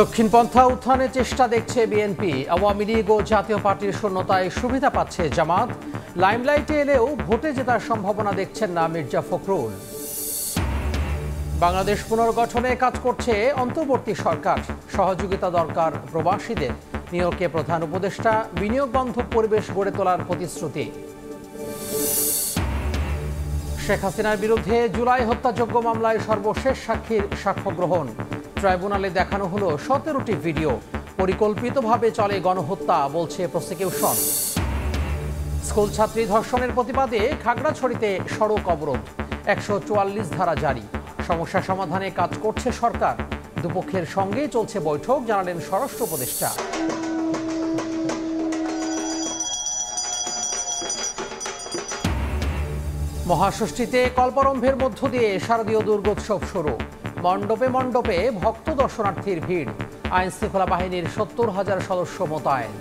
দক্ষিণপন্থা উত্থানের চেষ্টা দেখছে বিএনপি। আওয়ামী লীগ ও জাতীয় পার্টির শূন্যতায় সুবিধা পাচ্ছে জামাত। লাইমলাইটে এলেও ভোটে জেতার সম্ভাবনা দেখছেন না মির্জা ফখরুল। বাংলাদেশ পুনর্গঠনে কাজ করছে অন্তর্বর্তী সরকার। সহযোগিতা দরকার প্রবাসীদের। নিয়োগে প্রধান উপদেষ্টা। বিনিয়োগ বান্ধব পরিবেশ গড়ে তোলার প্রতিশ্রুতি। শেখ হাসিনার বিরুদ্ধে জুলাই হত্যাযজ্ঞ মামলায় সর্বশেষ সাক্ষীর সাক্ষ্য গ্রহণ। ট্রাইব্যুনালে দেখানো হলো 17টি ভিডিও। পরিকল্পিতভাবে চলে গণহত্যা বলছে প্রসিকিউশন। স্কুল ছাত্রী ধর্ষণের প্রতিবাদে খাগড়াছড়িতে সড়ক অবরোধ। 144 ধারা জারি। সমস্যা সমাধানে কাজ করছে সরকার। দুপক্ষের সঙ্গেই চলছে বৈঠক, জানালেন স্বরাষ্ট্র উপদেষ্টা। মহাষষ্ঠীতে কল্পারম্ভের মধ্য দিয়ে শারদীয় দুর্গোৎসব শুরু। মণ্ডপে মণ্ডপে ভক্ত দর্শনার্থীর ভিড়। আইনশৃঙ্খলা বাহিনীর 70,000 সদস্য মোতায়েন।